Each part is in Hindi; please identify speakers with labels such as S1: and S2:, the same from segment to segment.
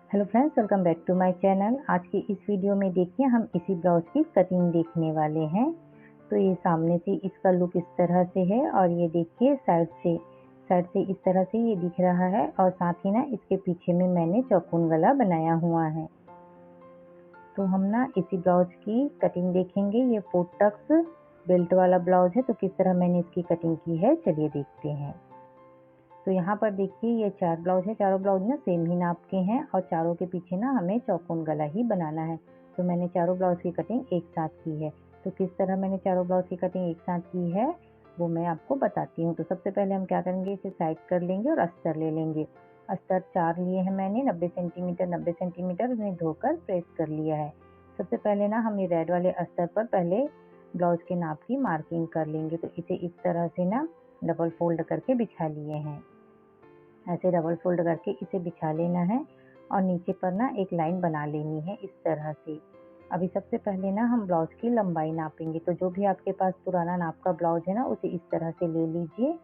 S1: Hello friends, welcome back to my channel. आज की इस वीडियो में देखिए हम इसी ब्लाउज की कटिंग देखने वाले हैं। तो ये सामने से इसका लुक इस तरह से है और ये देखिए साइड से इस तरह से ये दिख रहा है और साथ ही ना इसके पीछे में मैंने चौकोन गला बनाया हुआ है। तो हम ना इसी ब्लाउज की कटिंग देखेंगे। ये 4 टक्स बेल्ट वाला ब्लाउज है। तो किस तरह मैंने इसकी कटिंग की है चलिए देखते हैं। तो यहाँ पर देखिए ये 4 ब्लाउज है। चारों ब्लाउज ना सेम ही नाप के हैं और चारों के पीछे ना हमें चौकोन गला ही बनाना है। तो मैंने चारों ब्लाउज की कटिंग एक साथ की है। तो किस तरह मैंने चारों ब्लाउज की कटिंग एक साथ की है वो मैं आपको बताती हूँ। तो सबसे पहले हम क्या करेंगे, इसे साइड कर लेंगे और अस्तर ले लेंगे। अस्तर 4 लिए हैं मैंने, 90 सेंटीमीटर उन्हें धोकर प्रेस कर लिया है। सबसे पहले ना हम ये रेड वाले अस्तर पर पहले ब्लाउज के नाप की मार्किंग कर लेंगे। तो इसे इस तरह से ना डबल फोल्ड करके बिछा लिए हैं। ऐसे डबल फोल्ड करके इसे बिछा लेना है और नीचे पर ना एक लाइन बना लेनी है इस तरह से। अभी सबसे पहले ना हम ब्लाउज की लंबाई नापेंगे। तो जो भी आपके पास पुराना नाप का ब्लाउज है ना उसे इस तरह से ले लीजिए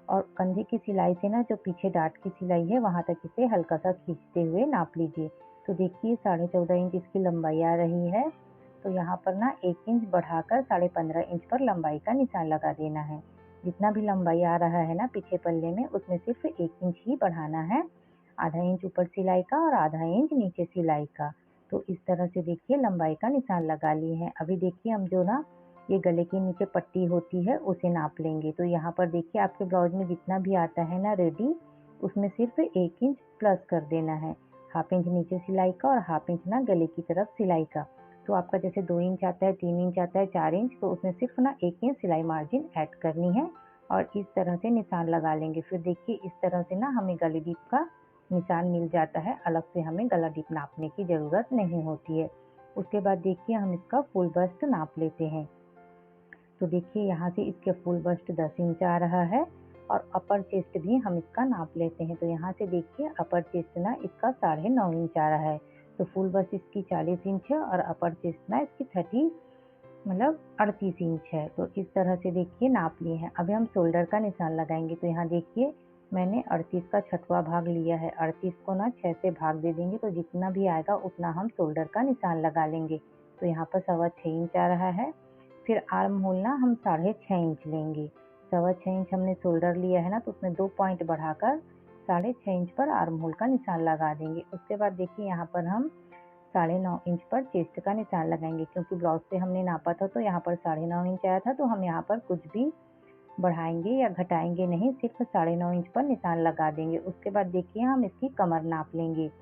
S1: और कंधे की सिलाई से ना जो पीछे डाट की सिलाई है वहां तक इसे हल्का सा खींचते हुए नाप लीजिए। तो देखिए 14.5 इंच इसकी लंबाई आ रही है। तो यहाँ पर ना 1 इंच बढ़ाकर 15.5 इंच पर लंबाई का निशान लगा देना है। जितना भी लंबाई आ रहा है ना पीछे पल्ले में उसमें सिर्फ 1 इंच ही बढ़ाना है। आधा इंच ऊपर सिलाई का और आधा इंच नीचे सिलाई का। तो इस तरह से देखिए लंबाई का निशान लगा लिए हैं। अभी देखिए हम जो ना ये गले के नीचे पट्टी होती है उसे नाप लेंगे। तो यहाँ पर देखिए आपके ब्लाउज में जितना भी आता है ना रेडी उसमें सिर्फ 1 इंच प्लस कर देना है। हाफ इंच नीचे सिलाई का और हाफ इंच ना गले की तरफ सिलाई का। तो आपका जैसे 2 इंच आता है, 3 इंच आता है, 4 इंच, तो उसमें सिर्फ ना 1 इंच सिलाई मार्जिन ऐड करनी है और इस तरह से निशान लगा लेंगे। फिर देखिए इस तरह से ना हमें गले डीप का निशान मिल जाता है। अलग से हमें गला डीप नापने की ज़रूरत नहीं होती है। उसके बाद देखिए हम इसका फुल बस्ट नाप लेते हैं। तो देखिए यहाँ से इसके फुल बस्ट 10 इंच आ रहा है और अपर चेस्ट भी हम इसका नाप लेते हैं। तो यहाँ से देखिए अपर चेस्ट ना इसका 9.5 इंच आ रहा है। तो फुल बस्ट इसकी 40 इंच है और अपर चेस्ट ना इसकी 38 इंच है। तो इस तरह से देखिए नाप लिए हैं। अभी हम शोल्डर का निशान लगाएंगे। तो यहाँ देखिए मैंने 38 का 6वां भाग लिया है। 38 को ना 6 से भाग दे देंगे तो जितना भी आएगा उतना हम शोल्डर का निशान लगा लेंगे। तो यहाँ पर 6.25 इंच आ रहा है। फिर आर्म होल ना हम 6.5 इंच लेंगे। 6.25 इंच हमने शोल्डर लिया है ना तो उसमें 2 पॉइंट बढ़ाकर 6.5 इंच पर आर्म होल का निशान लगा देंगे। उसके बाद देखिए यहाँ पर हम 9.5 इंच पर चेस्ट का निशान लगाएंगे। क्योंकि ब्लाउज से हमने नापा था तो यहाँ पर 9.5 इंच आया था। तो हम यहाँ पर कुछ भी बढ़ाएंगे या घटाएंगे नहीं, सिर्फ 9.5 इंच पर निशान लगा देंगे। उसके बाद देखिए हम इसकी कमर नाप लेंगे।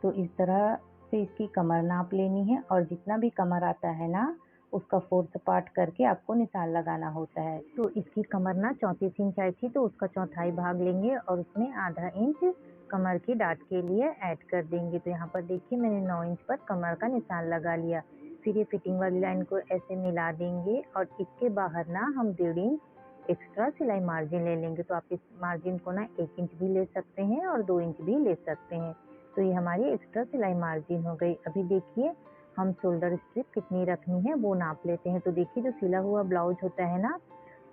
S1: तो इस तरह से इसकी कमर नाप लेनी है और जितना भी कमर आता है ना उसका 4th पार्ट करके आपको निशान लगाना होता है। तो इसकी कमर ना 34 इंच आई थी तो उसका चौथाई भाग लेंगे और उसमें आधा इंच कमर की डाट के लिए ऐड कर देंगे। तो यहाँ पर देखिए मैंने 9 इंच पर कमर का निशान लगा लिया। फिर ये फिटिंग वाली लाइन को ऐसे मिला देंगे और इसके बाहर ना हम 1.5 इंच एक्स्ट्रा सिलाई मार्जिन ले लेंगे। तो आप इस मार्जिन को ना 1 इंच भी ले सकते हैं और 2 इंच भी ले सकते हैं। तो ये हमारी एक्स्ट्रा सिलाई मार्जिन हो गई। अभी देखिए हम शोल्डर स्ट्रिप कितनी रखनी है वो नाप लेते हैं। तो देखिए जो सिला हुआ ब्लाउज होता है ना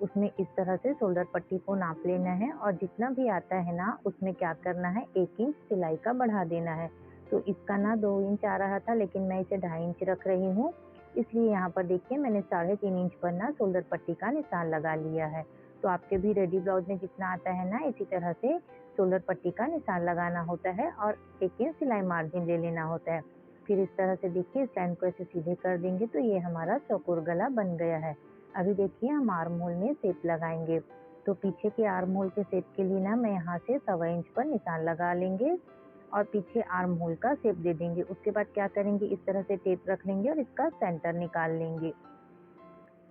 S1: उसमें इस तरह से शोल्डर पट्टी को नाप लेना है और जितना भी आता है ना उसमें क्या करना है 1 इंच सिलाई का बढ़ा देना है। तो इसका ना 2 इंच आ रहा था लेकिन मैं इसे 2.5 इंच रख रही हूँ, इसलिए यहाँ पर देखिए मैंने 3.5 इंच पर ना शोल्डर पट्टी का निशान लगा लिया है। तो आपके भी रेडी ब्लाउज में जितना आता है ना इसी तरह से शोल्डर पट्टी का निशान लगाना होता है और 1 इंच सिलाई मार्जिन ले लेना होता है। फिर इस तरह से देखिए इस लाइन को ऐसे सीधे कर देंगे तो ये हमारा चौकोर गला बन गया है। अभी देखिए हम आर्म होल में शेप लगाएंगे। तो पीछे के आर्म होल के शेप के लिए ना मैं यहाँ से 1.25 इंच पर निशान लगा लेंगे और पीछे आर्म होल का शेप दे देंगे। उसके बाद क्या करेंगे, इस तरह से टेप रख लेंगे और इसका सेंटर निकाल लेंगे।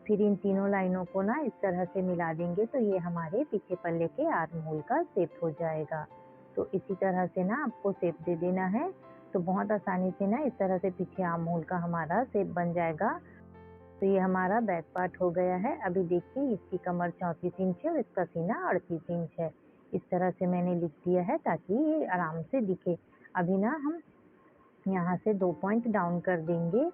S1: फिर इन तीनों लाइनों को ना इस तरह से मिला देंगे तो ये हमारे पीछे पल्ले के आर्म होल का शेप हो जाएगा। तो इसी तरह से ना आपको शेप दे देना है। तो बहुत आसानी से ना इस तरह से पीछे आर्म होल का हमारा शेप बन जाएगा। तो ये हमारा बैक पार्ट हो गया है। अभी देखिए इसकी कमर 34 इंच है और इसका सीना 38 इंच है। इस तरह से मैंने लिख दिया है ताकि ये आराम से दिखे। अभी ना हम यहाँ से 2 पॉइंट डाउन कर देंगे,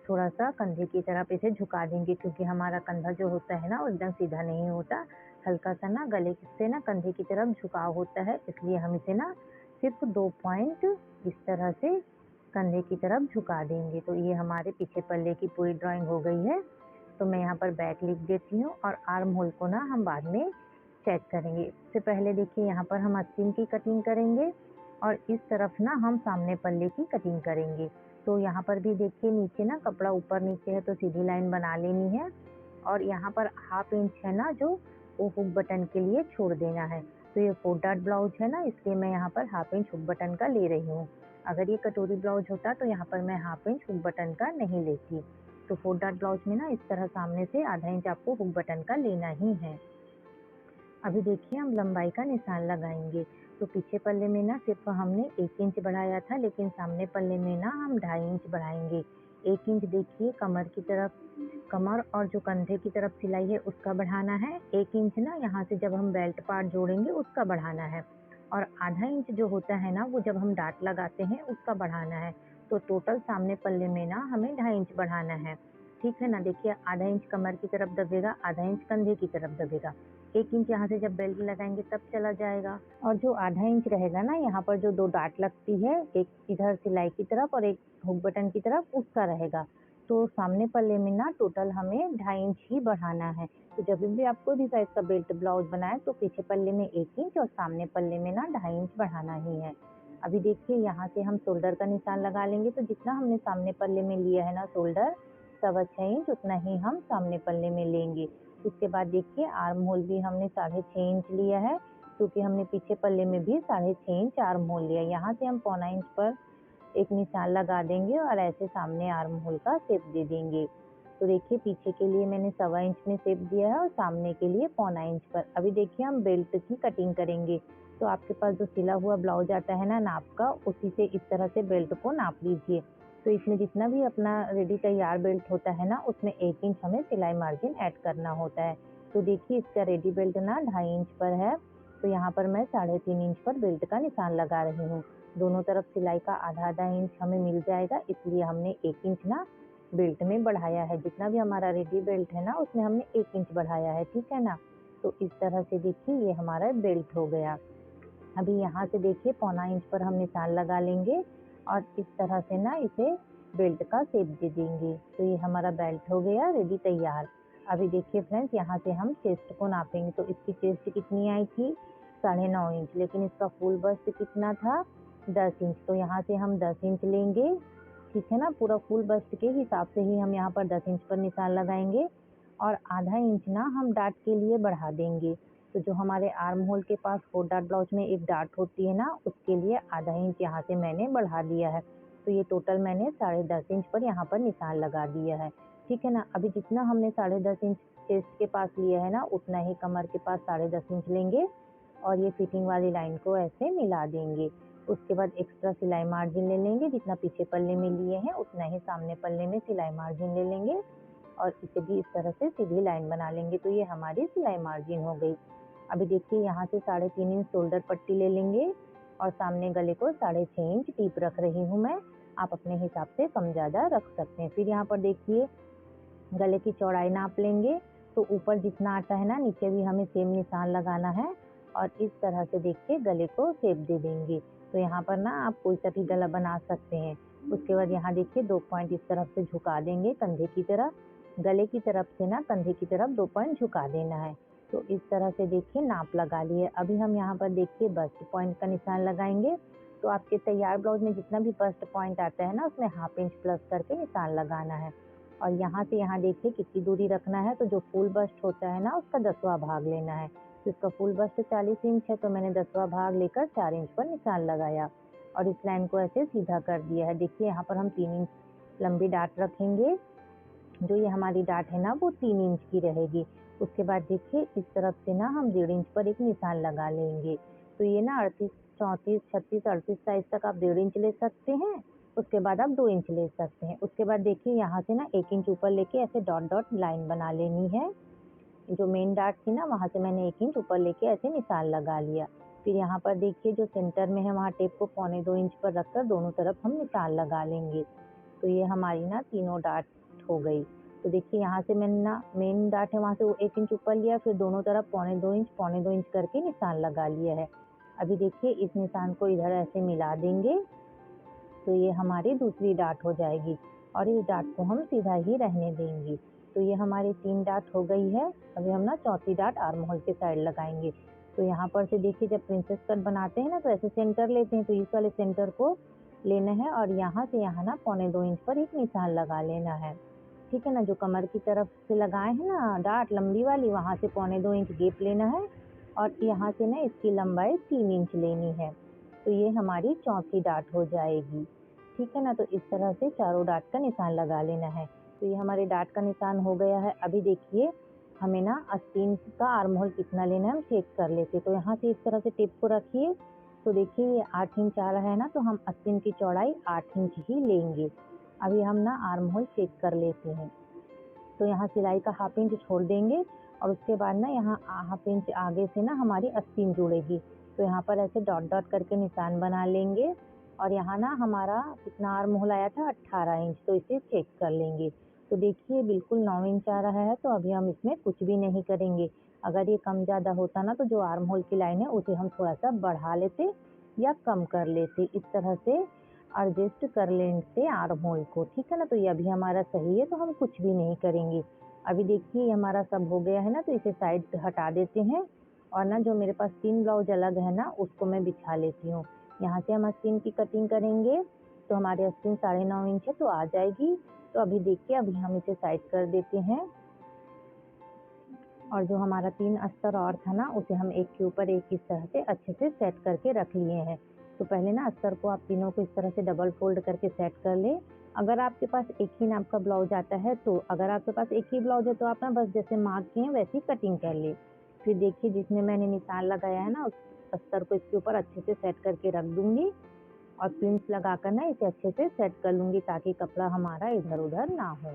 S1: थोड़ा सा कंधे की तरफ इसे झुका देंगे क्योंकि हमारा कंधा जो होता है ना वो एकदम सीधा नहीं होता, हल्का सा ना गले से ना कंधे की तरफ झुकाव होता है, इसलिए हम इसे ना सिर्फ 2 पॉइंट इस तरह से कंधे की तरफ झुका देंगे। तो ये हमारे पीछे पल्ले की पूरी ड्राइंग हो गई है। तो मैं यहाँ पर बैक लिख देती हूँ और आर्म होल को ना हम बाद में चेक करेंगे। इससे पहले देखिए यहाँ पर हम आस्तीन की कटिंग करेंगे और इस तरफ ना हम सामने पल्ले की कटिंग करेंगे। तो यहाँ पर भी देखिए नीचे ना कपड़ा ऊपर नीचे है तो सीधी लाइन बना लेनी है और यहाँ पर 1/2 इंच है ना जो वो हुक बटन के लिए छोड़ देना है। तो ये 4 डॉट ब्लाउज है ना, इसलिए मैं यहाँ पर 1/2 इंच हुक बटन का ले रही हूँ। अगर ये कटोरी ब्लाउज होता तो यहाँ पर मैं 1/2 इंच हुक बटन का नहीं लेती। तो 4 डॉट ब्लाउज में ना इस तरह सामने से आधा इंच आपको हुक बटन का लेना ही है। अभी देखिए हम लंबाई का निशान लगाएंगे। तो पीछे पल्ले में ना सिर्फ हमने 1 इंच बढ़ाया था, लेकिन सामने पल्ले में ना हम 2.5 इंच बढ़ाएंगे। 1 इंच देखिए कमर की तरफ, कमर और जो कंधे की तरफ सिलाई है उसका बढ़ाना है। 1 इंच ना यहाँ से जब हम बेल्ट पार्ट जोड़ेंगे उसका बढ़ाना है और आधा इंच जो होता है ना वो जब हम डाट लगाते हैं उसका बढ़ाना है। तो टोटल सामने पल्ले में ना हमें 2.5 इंच बढ़ाना है। ठीक है ना, देखिए आधा इंच कमर की तरफ दबेगा, आधा इंच कंधे की तरफ दबेगा। 1 इंच यहाँ से जब बेल्ट लगाएंगे तब चला जाएगा और जो आधा इंच रहेगा ना यहाँ पर जो 2 डाट लगती है, एक इधर सिलाई की तरफ और एक हुक बटन की तरफ, उसका रहेगा। तो सामने पल्ले में ना टोटल हमें 2.5 इंच ही बढ़ाना है। तो जब भी आप कोई भी साइज का बेल्ट ब्लाउज बनाए तो पीछे पल्ले में 1 इंच और सामने पल्ले में ना 2.5 इंच बढ़ाना ही है। अभी देखिए यहाँ से हम शोल्डर का निशान लगा लेंगे। तो जितना हमने सामने पल्ले में लिया है ना शोल्डर 6.25 इंच, उतना ही हम सामने पल्ले में लेंगे। उसके बाद देखिए आर्म होल भी हमने 6.5 इंच लिया है, क्योंकि हमने पीछे पल्ले में भी 6.5 इंच आर्म होल लिया। यहाँ से हम 1/4 इंच पर एक निशान लगा देंगे और ऐसे सामने आर्म होल का शेप दे देंगे। तो देखिए पीछे के लिए मैंने 1.25 इंच में शेप दिया है और सामने के लिए 1/4 इंच पर। अभी देखिए हम बेल्ट की कटिंग करेंगे। तो आपके पास जो सिला हुआ ब्लाउज आता है ना नाप का, उसी से इस तरह से बेल्ट को नाप लीजिए। तो इसमें जितना भी अपना रेडी तैयार बेल्ट होता है ना उसमें 1 इंच हमें सिलाई मार्जिन ऐड करना होता है। तो देखिए इसका रेडी बेल्ट ना 2.5 इंच पर है, तो यहाँ पर मैं 3.5 इंच पर बेल्ट का निशान लगा रही हूँ। दोनों तरफ सिलाई का आधा इंच हमें मिल जाएगा, इसलिए हमने 1 इंच ना बेल्ट में बढ़ाया है। जितना भी हमारा रेडी बेल्ट है ना उसमें हमने 1 इंच बढ़ाया है, ठीक है ना। तो इस तरह से देखिए ये हमारा बेल्ट हो गया। अभी यहाँ से देखिए 1/4 इंच पर हम निशान लगा लेंगे और इस तरह से ना इसे बेल्ट का शेप दे देंगे। तो ये हमारा बेल्ट हो गया रेडी तैयार। अभी देखिए फ्रेंड्स यहाँ से हम चेस्ट को नापेंगे। तो इसकी चेस्ट कितनी आई थी 9.5 इंच, लेकिन इसका फुल बस्ट कितना था 10 इंच। तो यहाँ से हम 10 इंच लेंगे, ठीक है ना। पूरा फुल बस्ट के हिसाब से ही हम यहाँ पर 10 इंच पर निशान लगाएंगे और आधा इंच ना हम डाट के लिए बढ़ा देंगे। तो जो हमारे आर्म होल के पास 4 डॉट ब्लाउज में एक डाट होती है ना, उसके लिए आधा इंच यहाँ से मैंने बढ़ा दिया है। तो ये टोटल मैंने 10.5 इंच पर यहाँ पर निशान लगा दिया है, ठीक है ना। अभी जितना हमने 10.5 इंच चेस्ट के पास लिया है ना उतना ही कमर के पास 10.5 इंच लेंगे और ये फिटिंग वाली लाइन को ऐसे मिला देंगे। उसके बाद एक्स्ट्रा सिलाई मार्जिन ले लेंगे, जितना पीछे पल्ले में लिए हैं उतना ही सामने पल्ले में सिलाई मार्जिन ले लेंगे और इसे भी इस तरह से सीधी लाइन बना लेंगे। तो ये हमारी सिलाई मार्जिन हो गई। अभी देखिए यहाँ से 3.5 इंच शोल्डर पट्टी ले लेंगे और सामने गले को 6.5 इंच टीप रख रही हूँ मैं। आप अपने हिसाब से कम ज़्यादा रख सकते हैं। फिर यहाँ पर देखिए गले की चौड़ाई नाप लेंगे। तो ऊपर जितना आता है ना नीचे भी हमें सेम निशान लगाना है और इस तरह से देखिए गले को शेप दे देंगे। तो यहाँ पर ना आप कोई सा भी गला बना सकते हैं। उसके बाद यहाँ देखिए 2 पॉइंट इस तरफ से झुका देंगे कंधे की तरफ, गले की तरफ से ना कंधे की तरफ 2 पॉइंट झुका देना है। तो इस तरह से देखिए नाप लगा लिए। अभी हम यहाँ पर देखिए बस्ट पॉइंट का निशान लगाएंगे। तो आपके तैयार ब्लाउज में जितना भी बस्ट पॉइंट आता है ना उसमें 1/2 इंच प्लस करके निशान लगाना है और यहाँ से यहाँ देखिए कितनी दूरी रखना है। तो जो फुल बस्ट होता है ना उसका 10वां भाग लेना है। तो इसका फुल बस्ट 40 इंच है, तो मैंने 10वां भाग लेकर 4 इंच पर निशान लगाया और इस लाइन को ऐसे सीधा कर दिया है। देखिए यहाँ पर हम 3 इंच लंबी डाट रखेंगे। जो ये हमारी डाट है ना वो 3 इंच की रहेगी। उसके बाद देखिए इस तरफ से ना हम 1.5 इंच पर एक निशान लगा लेंगे। तो ये ना 38, 34, 36, 38 साइज तक आप 1.5 इंच ले सकते हैं। उसके बाद आप 2 इंच ले सकते हैं। उसके बाद देखिए यहाँ से ना 1 इंच ऊपर लेके ऐसे डॉट डॉट लाइन बना लेनी है। जो मेन डाट थी ना वहाँ से मैंने 1 इंच ऊपर लेके ऐसे निशान लगा लिया। फिर यहाँ पर देखिए जो सेंटर में है वहाँ टेप को 1.25 इंच पर रखकर दोनों तरफ हम निशान लगा लेंगे। तो ये हमारी ना तीनों डाट हो गई। तो देखिए यहाँ से मैंने ना मेन डाट है वहाँ से 1 इंच ऊपर लिया, फिर दोनों तरफ 1.25 इंच करके निशान लगा लिया है। अभी देखिए इस निशान को इधर ऐसे मिला देंगे तो ये हमारी दूसरी डाट हो जाएगी और इस डाट को हम सीधा ही रहने देंगे। तो ये हमारी 3 डाट हो गई है। अभी हम ना चौथी डाट आर्म होल के साइड लगाएंगे। तो यहाँ पर से देखिए जब प्रिंसेस कट बनाते हैं ना तो ऐसे सेंटर लेते हैं, तो इस वाले सेंटर को लेना है और यहाँ से यहाँ ना 1.25 इंच पर एक निशान लगा लेना है। ठीक है ना, जो कमर की तरफ से लगाए हैं ना डाट लंबी वाली, वहाँ से 1.25 इंच गैप लेना है और यहाँ से ना इसकी लंबाई 3 इंच लेनी है। तो ये हमारी चौथी डाट हो जाएगी। ठीक है ना, तो इस तरह से चारों डाट का निशान लगा लेना है। तो ये हमारे डाट का निशान हो गया है। अभी देखिए हमें ना आस्तीन का आर्म होल कितना लेना है हम चेक कर लेते। तो यहाँ से इस तरह से टेप को रखिए। तो देखिए ये 8 इंच आ रहा है ना, तो हम आस्तीन की चौड़ाई 8 इंच ही लेंगे। अभी हम ना आर्म होल चेक कर लेते हैं। तो यहाँ सिलाई का 1/2 इंच छोड़ देंगे और उसके बाद ना यहाँ 1/2 इंच आगे से ना हमारी आस्तीन जुड़ेगी। तो यहाँ पर ऐसे डॉट डॉट करके निशान बना लेंगे और यहाँ ना हमारा कितना आर्म होल आया था 18 इंच, तो इसे चेक कर लेंगे। तो देखिए बिल्कुल 9 इंच आ रहा है, तो अभी हम इसमें कुछ भी नहीं करेंगे। अगर ये कम ज़्यादा होता ना तो जो आर्म होल की लाइन है उसे हम थोड़ा सा बढ़ा लेते या कम कर लेते। इस तरह से एडजस्ट कर लेते आर्म होल को। ठीक है ना, तो ये अभी हमारा सही है, तो हम कुछ भी नहीं करेंगे। अभी देखिए ये हमारा सब हो गया है ना, तो इसे साइड हटा देते हैं और ना जो मेरे पास 3 ब्लाउज अलग है ना उसको मैं बिछा लेती हूँ। यहाँ से हम आस्तीन की कटिंग करेंगे तो हमारी आस्तीन 9.5 इंच है तो आ जाएगी। तो अभी देखिए अभी हम इसे साइड कर देते हैं और जो हमारा 3 अस्तर और था ना उसे हम एक के ऊपर एक इस तरह से अच्छे से सेट करके रख लिए हैं। तो पहले ना अस्तर को आप तीनों को इस तरह से डबल फोल्ड करके सेट कर लें। अगर आपके पास एक ही नाप का ब्लाउज आता है तो अगर आपके पास एक ही ब्लाउज है तो आप ना बस जैसे मार्क किए हैं वैसी कटिंग कर ले। फिर देखिए जिसमें मैंने निशान लगाया है ना उस अस्तर को इसके ऊपर अच्छे से सेट करके रख दूंगी और पिन्स लगाकर ना इसे अच्छे से सेट कर लूँगी ताकि कपड़ा हमारा इधर-उधर ना हो।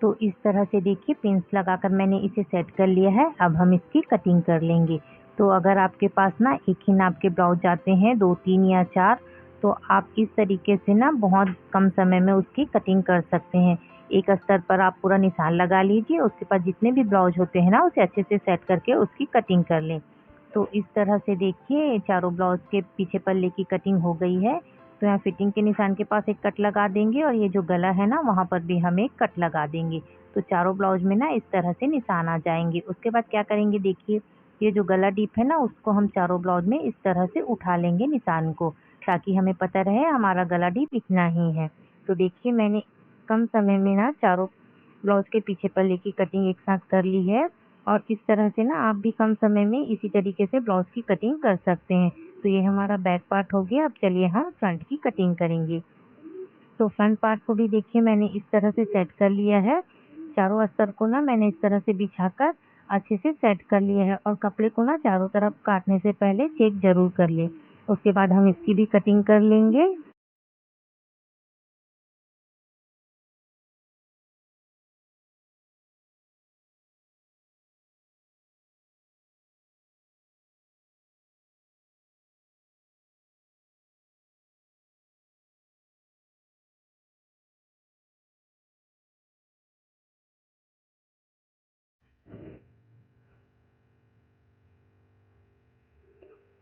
S1: तो इस तरह से देखिए पिन्स लगाकर मैंने इसे सेट कर लिया है। अब हम इसकी कटिंग कर लेंगे। तो अगर आपके पास ना एक ही नाप के ब्लाउज आते हैं 2, 3 या 4 तो आप इस तरीके से ना बहुत कम समय में उसकी कटिंग कर सकते हैं। एक अस्तर पर आप पूरा निशान लगा लीजिए, उसके बाद जितने भी ब्लाउज होते हैं ना उसे अच्छे से सेट करके उसकी कटिंग कर लें। तो इस तरह से देखिए चारों ब्लाउज के पीछे पल्ले की कटिंग हो गई है। तो यहाँ फिटिंग के निशान के पास एक कट लगा देंगे और ये जो गला है ना वहाँ पर भी हम एक कट लगा देंगे। तो चारों ब्लाउज में ना इस तरह से निशान आ जाएंगे। उसके बाद क्या करेंगे देखिए ये जो गला डीप है ना उसको हम चारों ब्लाउज में इस तरह से उठा लेंगे निशान को, ताकि हमें पता रहे हमारा गला डीप इतना ही है। तो देखिए मैंने कम समय में ना चारों ब्लाउज के पीछे पल्ले की कटिंग एक साथ कर ली है और इस तरह से ना आप भी कम समय में इसी तरीके से ब्लाउज की कटिंग कर सकते हैं। तो ये हमारा बैक पार्ट हो गया। अब चलिए हम फ्रंट की कटिंग करेंगे। तो फ्रंट पार्ट को भी देखिए मैंने इस तरह से सेट कर लिया है। चारों अस्तर को ना मैंने इस तरह से बिछाकर अच्छे से सेट कर लिया है और कपड़े को ना चारों तरफ काटने से पहले चेक जरूर कर ले। उसके बाद हम इसकी भी कटिंग कर लेंगे।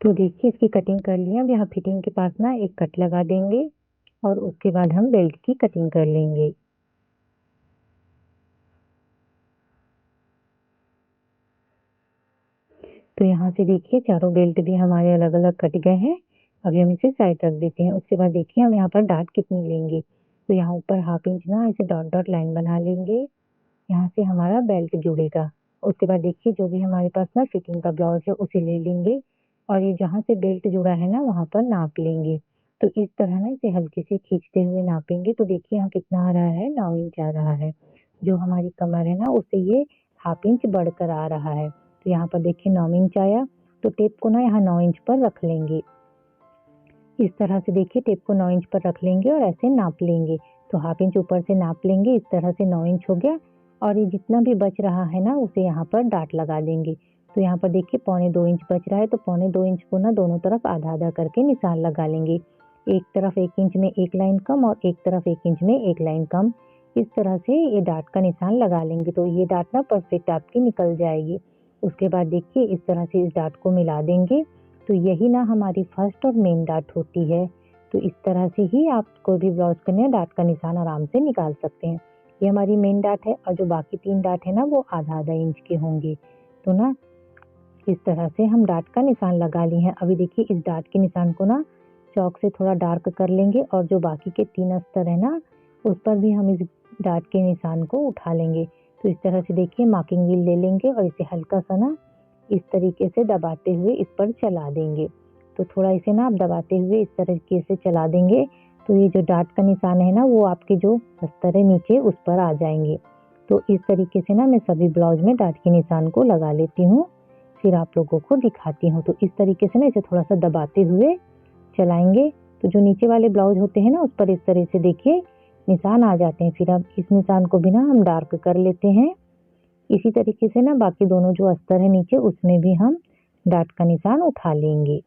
S1: तो देखिए इसकी कटिंग कर लिया। अब यहाँ फिटिंग के पास ना एक कट लगा देंगे और उसके बाद हम बेल्ट की कटिंग कर लेंगे। तो यहाँ से देखिए चारों बेल्ट भी हमारे अलग-अलग कट गए हैं। अभी हम इसे साइड रख देते हैं। उसके बाद देखिए हम यहाँ पर डाट कितनी लेंगे। तो यहाँ ऊपर 1/2 इंच ना ऐसे डॉट डॉट लाइन बना लेंगे। यहाँ से हमारा बेल्ट जुड़ेगा। उसके बाद देखिए जो भी हमारे पास ना फिटिंग का ब्लाउज है उसे ले लेंगे और ये जहाँ से बेल्ट जुड़ा है ना वहाँ पर नाप लेंगे। तो इस तरह ना इसे हल्के से खींचते हुए नापेंगे। तो देखिए यहाँ कितना आ रहा है 9 इंच आ रहा है। जो हमारी कमर है ना उससे ये 1/2 इंच बढ़कर आ रहा है। तो यहाँ पर देखिए 9 इंच आया। तो टेप को ना यहाँ 9 इंच पर रख लेंगे। इस तरह से देखिए टेप को 9 इंच पर रख लेंगे और ऐसे नाप लेंगे। तो 1/2 इंच ऊपर से नाप लेंगे। इस तरह से 9 इंच हो गया और ये जितना भी बच रहा है ना उसे यहाँ पर डाट लगा देंगे। तो यहाँ पर देखिए 1.25 इंच बच रहा है। तो 1.25 इंच को ना दोनों तरफ आधा-आधा करके निशान लगा लेंगे। एक तरफ 1 इंच में एक लाइन कम और एक तरफ 1 इंच में एक लाइन कम। इस तरह से ये डाट का निशान लगा लेंगे। तो ये डाट ना परफेक्ट आपकी निकल जाएगी। उसके बाद देखिए इस तरह से इस डाट को मिला देंगे तो यही ना हमारी फर्स्ट और मेन डाट होती है। तो इस तरह से ही आप कोई भी ब्लाउज के लिए डाट का निशान आराम से निकाल सकते हैं। ये हमारी मेन डाट है और जो बाकी 3 डाट है ना वो आधा-आधा इंच के होंगे। तो ना इस तरह से हम डाट का निशान लगा लिए हैं। अभी देखिए इस डाट के निशान को ना चॉक से थोड़ा डार्क कर लेंगे और जो बाकी के 3 अस्तर है ना उस पर भी हम इस डाट के निशान को उठा लेंगे। तो इस तरह से देखिए मार्किंग व्हील ले लेंगे और इसे हल्का-सा ना इस तरीके से दबाते हुए इस पर चला देंगे। तो थोड़ा इसे ना आप दबाते हुए इस तरीके से चला देंगे तो ये जो डाट का निशान है ना वो आपके जो अस्तर है नीचे उस पर आ जाएंगे। तो इस तरीके से ना मैं सभी ब्लाउज में डाट के निशान को लगा लेती हूँ, फिर आप लोगों को दिखाती हूँ। तो इस तरीके से ना इसे थोड़ा सा दबाते हुए चलाएंगे तो जो नीचे वाले ब्लाउज होते हैं ना उस पर इस तरह से देखिए निशान आ जाते हैं। फिर अब इस निशान को भी ना हम डार्क कर लेते हैं। इसी तरीके से ना बाकी दोनों जो अस्तर है नीचे उसमें भी हम डाट का निशान उठा लेंगे।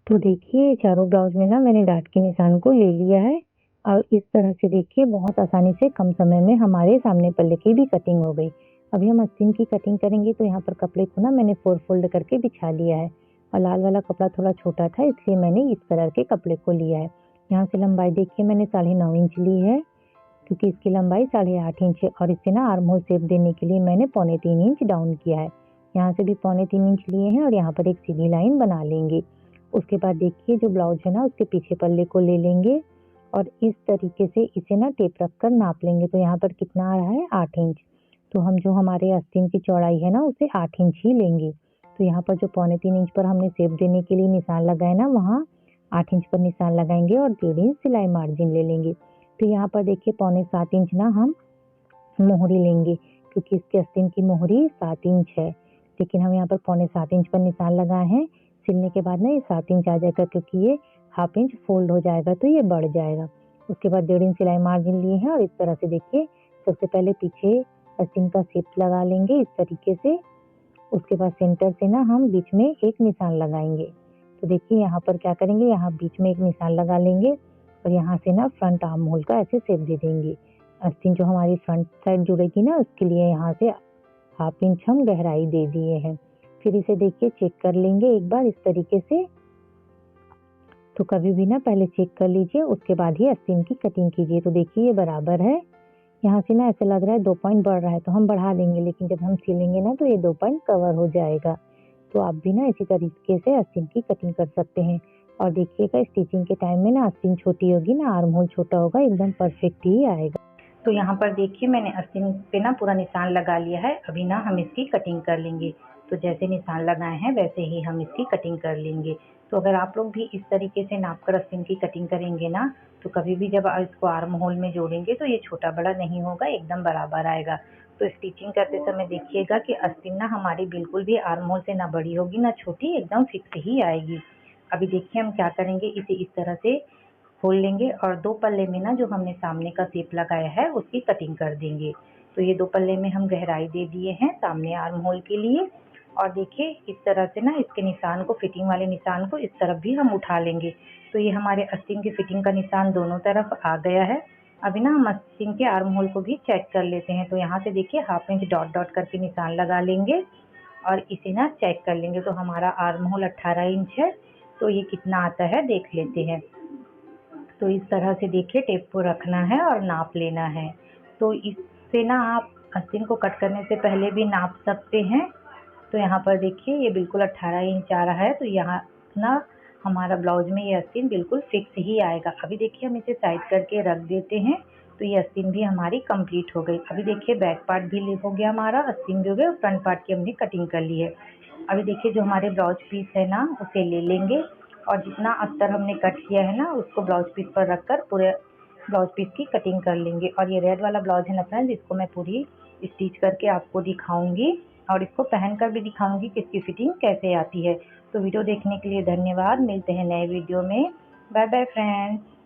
S1: तो देखिए चारों ब्लाउज में ना मैंने डाट के निशान को ले लिया है और इस तरह से देखिए बहुत आसानी से कम समय में हमारे सामने पल्ले की भी कटिंग हो गई। अभी हम आस्तीन की कटिंग करेंगे तो यहाँ पर कपड़े को ना मैंने 4 फोल्ड करके बिछा लिया है और लाल वाला कपड़ा थोड़ा छोटा था इसलिए मैंने इस कलर के कपड़े को लिया है। यहाँ से लंबाई देखिए मैंने 9.5 इंच ली है क्योंकि इसकी लंबाई 8.5 इंच है और इससे ना आर्म होल शेप देने के लिए मैंने 3.25 इंच डाउन किया है। यहाँ से भी 3.25 इंच लिए हैं और यहाँ पर एक सीधी लाइन बना लेंगे। उसके बाद देखिए जो ब्लाउज है ना उसके पीछे पल्ले को ले लेंगे और इस तरीके से इसे ना टेप रख कर नाप लेंगे। तो यहाँ पर कितना आ रहा है 8 इंच। तो हम जो हमारे आस्तीन की चौड़ाई है ना उसे 8 इंच ही लेंगे। तो यहाँ पर जो 3.25 इंच पर हमने शेप देने के लिए निशान लगाए ना वहाँ 8 इंच पर निशान लगाएंगे और 1.5 इंच सिलाई मार्जिन ले लेंगे। तो यहाँ पर देखिए 6.25 इंच ना हम मोहरी लेंगे क्योंकि इसके आस्तीन की मोहरी 7 इंच है, लेकिन हम यहाँ पर 6.25 इंच पर निशान लगाए हैं। सिलने के बाद ना ये 7 इंच आ जाएगा क्योंकि ये हाफ इंच फोल्ड हो जाएगा तो ये बढ़ जाएगा। उसके बाद 1.5 इंच सिलाई मार्जिन लिए हैं और इस तरह से देखिए सबसे पहले पीछे आस्तीन का शेप लगा लेंगे इस तरीके से। उसके बाद सेंटर से ना हम बीच में एक निशान लगाएंगे। तो देखिए यहाँ पर क्या करेंगे, यहाँ बीच में एक निशान लगा लेंगे और यहाँ से ना फ्रंट आर्म होल का ऐसे शेप दे देंगे। आस्तीन जो हमारी फ्रंट साइड जुड़ेगी ना उसके लिए यहाँ से हाफ इंच हम गहराई दे दिए हैं। फिर इसे देखिए चेक कर लेंगे एक बार इस तरीके से। तो कभी भी ना पहले चेक कर लीजिए उसके बाद ही आस्तीन की कटिंग कीजिए। तो देखिए ये बराबर है। यहाँ से ना ऐसे लग रहा है 2 पॉइंट बढ़ रहा है तो हम बढ़ा देंगे, लेकिन जब हम सिलेंगे ना तो ये 2 पॉइंट कवर हो जाएगा। तो आप भी ना इसी तरीके से आस्तीन की कटिंग कर सकते हैं। और देखिएगा स्टिचिंग के टाइम में ना आस्तीन छोटी होगी ना आर्म होल छोटा होगा, एकदम परफेक्ट ही आएगा। तो यहाँ पर देखिए मैंने आस्तीन पे ना पूरा निशान लगा लिया है। अभी ना हम इसकी कटिंग कर लेंगे। तो जैसे निशान लगाए हैं वैसे ही हम इसकी कटिंग कर लेंगे। तो अगर आप लोग भी इस तरीके से नाप कर आस्तीन की कटिंग करेंगे ना तो कभी भी जब इसको आर्म होल में जोड़ेंगे तो ये छोटा बड़ा नहीं होगा, एकदम बराबर आएगा। तो स्टिचिंग करते समय देखिएगा कि आस्तीन ना हमारी बिल्कुल भी आर्म होल से ना बड़ी होगी ना छोटी, एकदम फिक्स ही आएगी। अभी देखिए हम क्या करेंगे, इसे इस तरह से खोल लेंगे और 2 पल्ले में ना जो हमने सामने का शेप लगाया है उसकी कटिंग कर देंगे। तो ये 2 पल्ले में हम गहराई दे दिए हैं सामने आर्म होल के लिए। और देखिए इस तरह से ना इसके निशान को, फिटिंग वाले निशान को इस तरफ भी हम उठा लेंगे। तो ये हमारे आस्तीन की फिटिंग का निशान दोनों तरफ आ गया है। अभी ना हम आस्तीन के आर्म होल को भी चेक कर लेते हैं। तो यहाँ से देखिए हाफ इंच डॉट डॉट करके निशान लगा लेंगे और इसे ना चेक कर लेंगे। तो हमारा आर्म होल 18 इंच है। तो ये कितना आता है देख लेते हैं। तो इस तरह से देखिए टेप को रखना है और नाप लेना है। तो इससे ना आप आस्तीन को कट करने से पहले भी नाप सकते हैं। तो यहाँ पर देखिए ये बिल्कुल 18 इंच आ रहा है। तो यहाँ ना हमारा ब्लाउज में ये आस्तीन बिल्कुल फिक्स ही आएगा। अभी देखिए हम इसे साइड करके रख देते हैं तो ये आस्तीन भी हमारी कंप्लीट हो गई। अभी देखिए बैक पार्ट भी हो गया हमारा, आस्तीन भी हो गया और फ्रंट पार्ट की हमने कटिंग कर ली है। अभी देखिए जो हमारे ब्लाउज पीस है ना उसे ले लेंगे और जितना अस्तर हमने कट किया है ना उसको ब्लाउज पीस पर रखकर पूरे ब्लाउज पीस की कटिंग कर लेंगे। और ये रेड वाला ब्लाउज है ना फ्रेंड्स, इसको मैं पूरी स्टिच करके आपको दिखाऊंगी और इसको पहन कर भी दिखाऊंगी कि इसकी फिटिंग कैसे आती है। तो वीडियो देखने के लिए धन्यवाद। मिलते हैं नए वीडियो में। Bye bye friends.